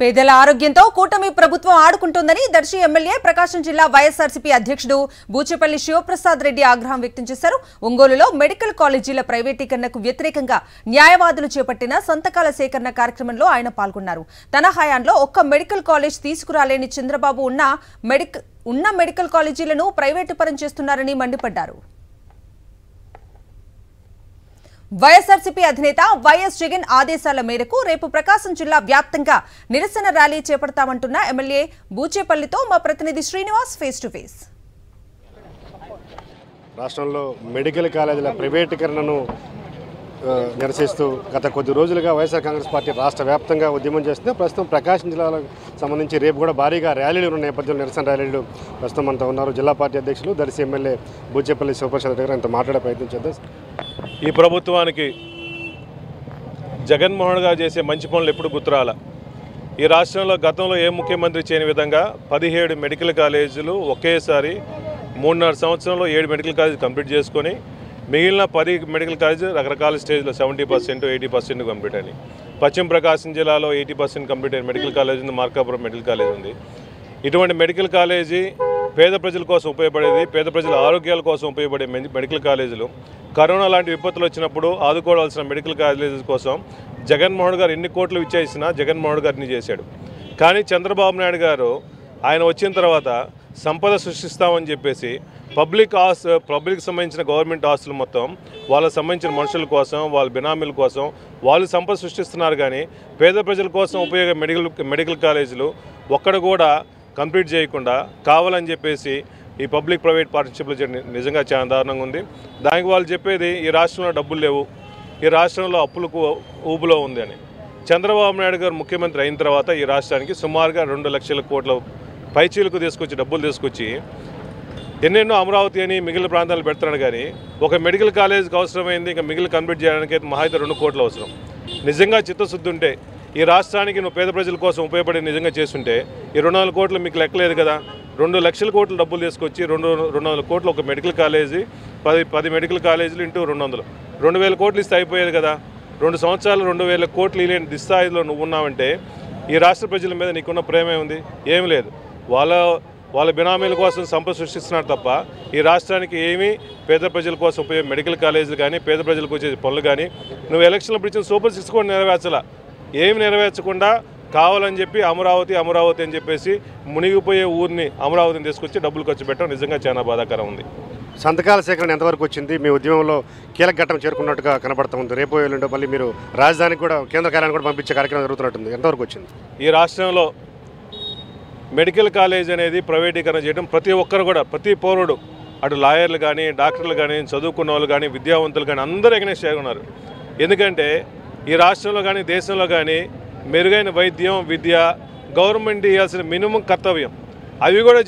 పేదల ఆరోగ్యంతో కూటమి ప్రభుత్వం ఆడుకుంటోందని దర్శి ఎమ్మెల్యే ప్రకాశం జిల్లా వైఎస్ఆర్సీపీ అధ్యక్షుడు బూచేపల్లి శివప్రసాద్ రెడ్డి ఆగ్రహం వ్యక్తం చేశారు. ఒంగోలులో మెడికల్ కాలేజీల ప్రైవేటీకరణకు వ్యతిరేకంగా న్యాయవాదులు చేపట్టిన సంతకాల సేకరణ కార్యక్రమంలో ఆయన పాల్గొన్నారు. తన హయాంలో ఒక్క మెడికల్ కాలేజ్ తీసుకురాలేని చంద్రబాబు ఉన్న మెడికల్ కాలేజీలను ప్రైవేటు పరం చేస్తున్నారని మండిపడ్డారు. వైఎస్ఆర్సీపీ అధినేత వైఎస్ జగన్ ఆదేశాల మేరకు రేపు ప్రకాశం జిల్లా వ్యాప్తంగా నిరసన ర్యాలీ చేపడతామంటున్న ఎమ్మెల్యే బూచేపల్లితో మా ప్రతినిధి శ్రీనివాస్ ఫేస్ టు ఫేస్. రాష్ట్రంలో మెడికల్ కాలేజీల ప్రైవేటీకరణను నిరసిస్తూ గత కొద్ది రోజులుగా వైఎస్ఆర్ కాంగ్రెస్ పార్టీ రాష్ట్ర వ్యాప్తంగా ఉద్యమం చేస్తుంది. ప్రస్తుతం ప్రకాశం జిల్లాలకు సంబంధించి రేపు కూడా భారీగా ర్యాలీలు ఉన్న నేపథ్యంలో నిరసన ర్యాలీలు ప్రస్తుతం అంతా ఉన్నారు. జిల్లా పార్టీ అధ్యక్షులు దర్శి ఎమ్మెల్యే బూచేపల్లి శివప్రసాద్ దగ్గర అంత మాట్లాడే ప్రయత్నం చేద్దాం. ఈ ప్రభుత్వానికి జగన్మోహన్ గారు చేసే మంచి పనులు ఎప్పుడు గుర్తురాల. ఈ రాష్ట్రంలో గతంలో ఏ ముఖ్యమంత్రి చేయని విధంగా 17 మెడికల్ కాలేజీలు ఒకేసారి 3.5 సంవత్సరంలో 7 మెడికల్ కాలేజీలు కంప్లీట్ చేసుకొని మిగిలిన 10 మెడికల్ కాలేజీలు రకరకాల స్టేజ్లో 70%, 80% కంప్లీట్ అని. పశ్చిమ ప్రకాశం జిల్లాలో 80% కంప్లీట్ అయిన మెడికల్ కాలేజ్ ఉంది, మార్కాపురం మెడికల్ కాలేజ్ ఉంది. ఇటువంటి మెడికల్ కాలేజీ పేద ప్రజల కోసం ఉపయోగపడేది, పేద ప్రజల ఆరోగ్యాల కోసం ఉపయోగపడే మెడికల్ కాలేజీలు కరోనా లాంటి విపత్తులు వచ్చినప్పుడు ఆదుకోవాల్సిన మెడికల్ కాలేజీల కోసం జగన్మోహన్ గారు ఎన్ని కోట్లు ఇచ్చేసినా జగన్మోహన్ గారిని చేశాడు. కానీ చంద్రబాబు నాయుడు గారు ఆయన వచ్చిన తర్వాత సంపద సృష్టిస్తామని చెప్పేసి పబ్లిక్ సంబంధించిన గవర్నమెంట్ ఆస్తులు మొత్తం వాళ్ళకి సంబంధించిన మనుషుల కోసం, వాళ్ళ బినామీల కోసం వాళ్ళు సంపద సృష్టిస్తున్నారు. కానీ పేద ప్రజల కోసం ఉపయోగ మెడికల్ కాలేజీలు ఒక్కడ కూడా కంప్లీట్ చేయకుండా కావాలని చెప్పేసి ఈ పబ్లిక్ ప్రైవేట్ పార్ట్నర్షిప్లు నిజంగా చాలా దారుణంగా ఉంది. దానికి వాళ్ళు చెప్పేది ఈ రాష్ట్రంలో డబ్బులు లేవు, ఈ రాష్ట్రంలో అప్పులకు ఊపులో ఉంది అని. చంద్రబాబు నాయుడు గారు ముఖ్యమంత్రి అయిన తర్వాత ఈ రాష్ట్రానికి సుమారుగా 2 లక్షల కోట్ల పైచీలకు డబ్బులు తీసుకొచ్చి ఎన్నెన్నో అమరావతి అని మిగిలిన ప్రాంతాలు పెడుతున్నాడు. కానీ ఒక మెడికల్ కాలేజీకి అవసరమైంది ఇంకా మిగిలిన కంప్లీట్ చేయడానికి అయితే మహా అయితే 2 కోట్లు అవసరం. నిజంగా చిత్తశుద్ధి ఉంటే ఈ రాష్ట్రానికి నువ్వు పేద ప్రజల కోసం ఉపయోగపడి నిజంగా చేస్తుంటే ఈ 200 కోట్లు మీకు లెక్కలేదు కదా. 2 లక్షల కోట్లు డబ్బులు తీసుకొచ్చి 200 కోట్లు ఒక మెడికల్ కాలేజీ, 10 మెడికల్ కాలేజీలు ఇంటూ 200 2,000 కోట్లు ఇస్తే అయిపోయేది కదా. 2 సంవత్సరాలు 2,000 కోట్లు ఇలేని దిస్థాయిలో నువ్వు ఉన్నావంటే ఈ రాష్ట్ర ప్రజల మీద నీకున్న ప్రేమే ఉంది, ఏమి లేదు. వాళ్ళ బినామీల కోసం సంపద సృష్టిస్తున్నారు తప్ప ఈ రాష్ట్రానికి ఏమీ పేద ప్రజల కోసం ఉపయోగ మెడికల్ కాలేజీలు కానీ పేద ప్రజలకు వచ్చే పనులు కానీ నువ్వు ఎలక్షన్లో ఇచ్చిన సూపర్ 6 కూడా నెరవేర్చాల. ఏమి నెరవేర్చకుండా కావాలని చెప్పి అమరావతి అని చెప్పేసి మునిగిపోయే ఊరిని అమరావతిని తీసుకొచ్చి డబ్బులు ఖర్చు పెట్టడం నిజంగా చాలా బాధాకరం ఉంది. సంతకాల సేకరణ ఎంతవరకు వచ్చింది? మీ ఉద్యమంలో కీలక ఘట్టం చేరుకున్నట్టుగా కనబడుతుంది. రేపు ఎల్లుండో మళ్ళీ మీరు రాజధానికి కూడా కేంద్ర కార్యాలయాన్ని కూడా పంపించే కార్యక్రమం జరుగుతున్నట్టుంది. ఎంతవరకు వచ్చింది? ఈ రాష్ట్రంలో మెడికల్ కాలేజ్ అనేది ప్రైవేటీకరణ చేయడం ప్రతి ఒక్కరు కూడా, ప్రతి పౌరుడు, అటు లాయర్లు కానీ, డాక్టర్లు కానీ, చదువుకున్న వాళ్ళు కానీ, విద్యావంతులు కానీ అందరూ ఎగనెస్ట్ చేస్తున్నారు. ఎందుకంటే ఈ రాష్ట్రంలో కానీ దేశంలో కానీ మెరుగైన వైద్యం, విద్య గవర్నమెంట్ ఇవ్వాల్సిన మినిమం కర్తవ్యం అవి కూడా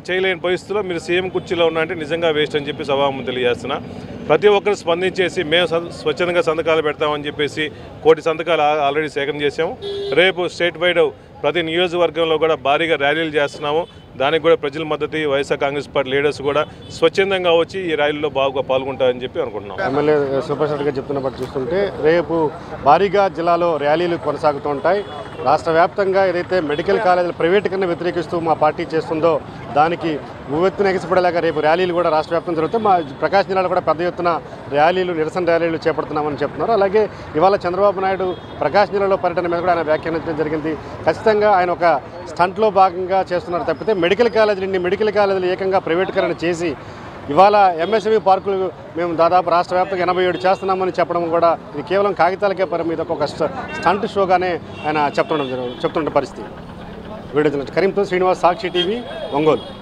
చేయలేని పరిస్థితుల్లో మీరు సీఎం కుర్చీలో ఉన్నారంటే నిజంగా వేస్ట్ అని చెప్పి సభాముఖం తెలియజేస్తున్నా. ప్రతి ఒక్కరు స్పందించేసి మేము స్వచ్ఛందంగా సంతకాలు పెడతామని చెప్పేసి 1 కోటి సంతకాలు ఆల్రెడీ సేకరణ చేసాము. రేపు స్టేట్ వైడ్ ప్రతి నియోజకవర్గంలో కూడా భారీగా ర్యాలీలు చేస్తున్నాము. దానికి కూడా ప్రజల మద్దతు, వైఎస్ఆర్ కాంగ్రెస్ పార్టీ లీడర్స్ కూడా స్వచ్ఛందంగా వచ్చి ఈ ర్యాలీలో బాగా పాల్గొంటారని చెప్పి అనుకుంటున్నాం. ఎమ్మెల్యే శివప్రసాద్ గారు చెప్తున్నప్పుడు చూస్తుంటే రేపు భారీగా జిల్లాలో ర్యాలీలు కొనసాగుతుంటాయి. రాష్ట్ర వ్యాప్తంగా ఏదైతే మెడికల్ కాలేజీల ప్రైవేటీకరణ వ్యతిరేకిస్తూ మా పార్టీ చేస్తుందో దానికి ఉవ్వెత్తున ఎగిసిపడేలాగా రేపు ర్యాలీలు కూడా రాష్ట్ర వ్యాప్తంగా జరుగుతాయి. మా ప్రకాశం జిల్లాలో కూడా పెద్ద ఎత్తున నిరసన ర్యాలీలు చేపడుతున్నామని చెప్తున్నారు. అలాగే ఇవాళ చంద్రబాబు నాయుడు ప్రకాశం జిల్లాలో పర్యటన మీద కూడా ఆయన వ్యాఖ్యానించడం జరిగింది. ఖచ్చితంగా ఆయన ఒక స్టంట్లో భాగంగా చేస్తున్నారు తప్పితే మెడికల్ కాలేజీలు ఏకంగా ప్రైవేటీకరణ చేసి ఇవాళ ఎంఎస్ఎంఈ పార్కులు మేము దాదాపు రాష్ట్ర వ్యాప్తంగా 87 చేస్తున్నామని చెప్పడం కూడా ఇది కేవలం కాగితాలకే పరిమితి, ఒక స్టంట్ షోగానే ఆయన చెప్తున్న పరిస్థితి. వీడియో కరీంతో శ్రీనివాస్, సాక్షి టీవీ, ఒంగోలు.